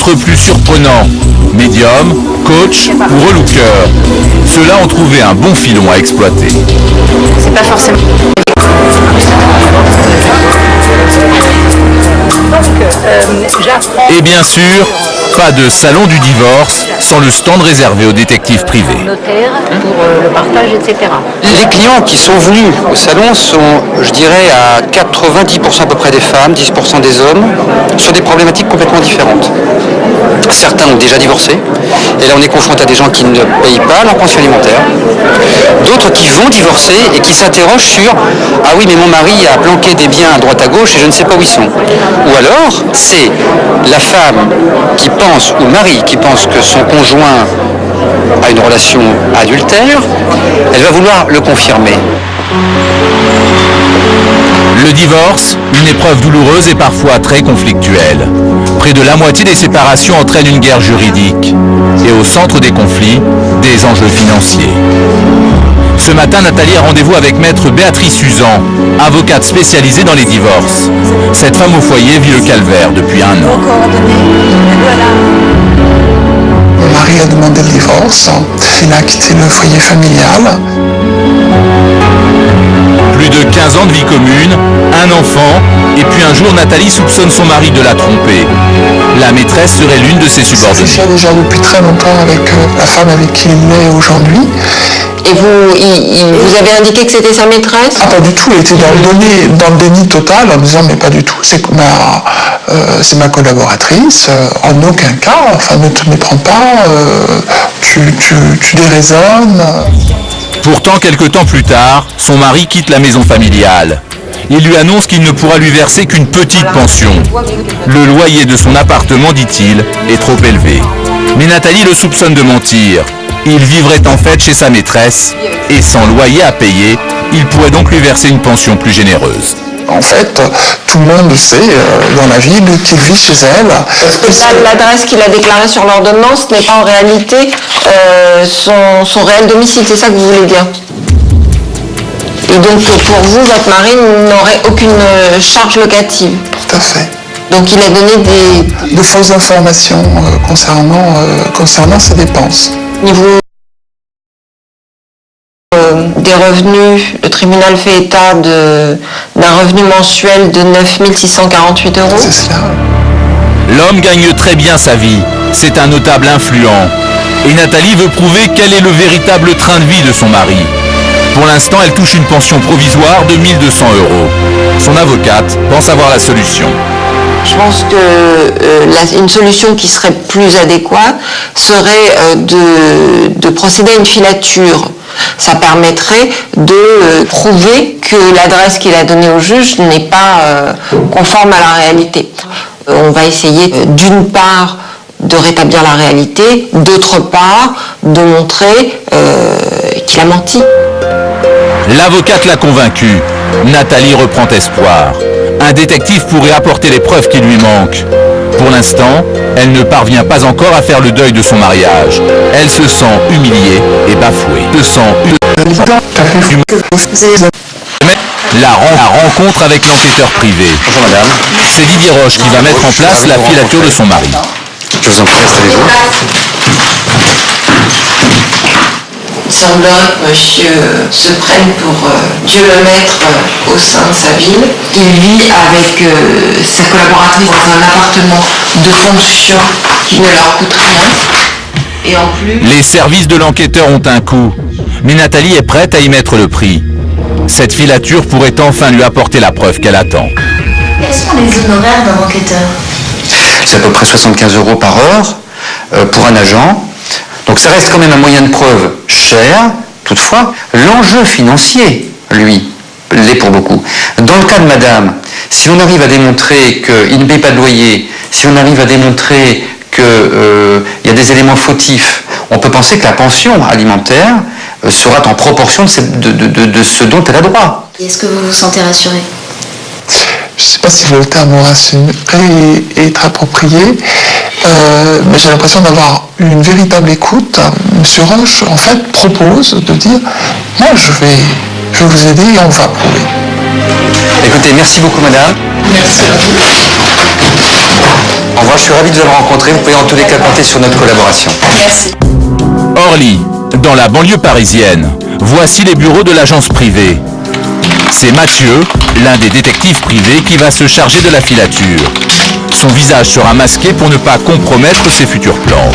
d'autres plus surprenants, médium, coach ou relooker. Ceux-là ont trouvé un bon filon à exploiter. C'est pas forcément... Et bien sûr, pas de salon du divorce sans le stand réservé aux détectives privés. Notaire pour le partage, etc. Les clients qui sont venus au salon sont, je dirais, à 90% à peu près des femmes, 10% des hommes, sur des problématiques complètement différentes. Certains ont déjà divorcé, et là on est confronté à des gens qui ne payent pas leur pension alimentaire. D'autres qui vont divorcer et qui s'interrogent sur « Ah oui, mais mon mari a planqué des biens à droite à gauche et je ne sais pas où ils sont ». Ou alors, c'est la femme qui pense, ou le mari qui pense que son conjoint a une relation adultère, elle va vouloir le confirmer. Le divorce, une épreuve douloureuse et parfois très conflictuelle. Près de la moitié des séparations entraînent une guerre juridique. Et au centre des conflits, des enjeux financiers. Ce matin, Nathalie a rendez-vous avec maître Béatrice Usan, avocate spécialisée dans les divorces. Cette femme au foyer vit le calvaire depuis 1 an. Mon mari a demandé le divorce, il a quitté le foyer familial. Plus de 15 ans de vie commune, un enfant, et puis un jour Nathalie soupçonne son mari de la tromper. La maîtresse serait l'une de ses subordonnées. Je suis déjà depuis très longtemps avec la femme avec qui il est aujourd'hui. Et vous avez indiqué que c'était sa maîtresse? Ah, pas du tout, il était dans le déni total en disant mais pas du tout, c'est ma collaboratrice, en aucun cas, enfin ne te méprends pas, tu déraisonnes. Pourtant, quelque temps plus tard, son mari quitte la maison familiale. Il lui annonce qu'il ne pourra lui verser qu'une petite pension. Le loyer de son appartement, dit-il, est trop élevé. Mais Nathalie le soupçonne de mentir. Il vivrait en fait chez sa maîtresse, et sans loyer à payer, il pourrait donc lui verser une pension plus généreuse. En fait, tout le monde sait dans la ville qu'il vit chez elle. L'adresse qu'il a déclarée sur l'ordonnance n'est pas en réalité son réel domicile, c'est ça que vous voulez dire? Et donc pour vous, votre mari n'aurait aucune charge locative? Tout à fait. Donc il a donné de fausses informations concernant ses dépenses. Niveau des revenus, le tribunal fait état d'un revenu mensuel de 9 648 €. C'est cela. L'homme gagne très bien sa vie. C'est un notable influent. Et Nathalie veut prouver quel est le véritable train de vie de son mari. Pour l'instant, elle touche une pension provisoire de 1 200 €. Son avocate pense avoir la solution. Je pense que une solution qui serait plus adéquate serait de procéder à une filature. Ça permettrait de prouver que l'adresse qu'il a donnée au juge n'est pas conforme à la réalité. On va essayer d'une part de rétablir la réalité, d'autre part de montrer qu'il a menti. L'avocate l'a convaincue. Nathalie reprend espoir. Un détective pourrait apporter les preuves qui lui manquent. Pour l'instant, elle ne parvient pas encore à faire le deuil de son mariage. Elle se sent humiliée et bafouée. La rencontre avec l'enquêteur privé. Bonjour madame. C'est Didier Roche qui va mettre en place la filature de son mari. Je vous en prie, installez-vous. Il semblerait que monsieur se prenne pour Dieu le maître au sein de sa ville. Il vit avec sa collaboratrice dans un appartement de fonction qui ne leur coûte rien. Et en plus... Les services de l'enquêteur ont un coût, mais Nathalie est prête à y mettre le prix. Cette filature pourrait enfin lui apporter la preuve qu'elle attend. Quels sont les honoraires d'un enquêteur? C'est à peu près 75 € par heure pour un agent. Donc ça reste quand même un moyen de preuve cher. Toutefois, l'enjeu financier, lui, l'est pour beaucoup. Dans le cas de madame, si on arrive à démontrer qu'il ne paye pas de loyer, si on arrive à démontrer qu'il y a des éléments fautifs, on peut penser que la pension alimentaire sera en proportion de ce dont elle a droit. Est-ce que vous vous sentez rassuré? Je ne sais pas si le terme rassuré est approprié, mais j'ai l'impression d'avoir une véritable écoute. Monsieur Roche, en fait, propose de dire « Moi, je vais vous aider et on va prouver. » Écoutez, merci beaucoup madame. Merci à vous. Au revoir, je suis ravi de vous rencontrer. Vous pouvez en tous les cas compter sur notre collaboration. Merci. Orly, dans la banlieue parisienne, voici les bureaux de l'agence privée. C'est Mathieu, l'un des détectives privés, qui va se charger de la filature. Son visage sera masqué pour ne pas compromettre ses futurs plans.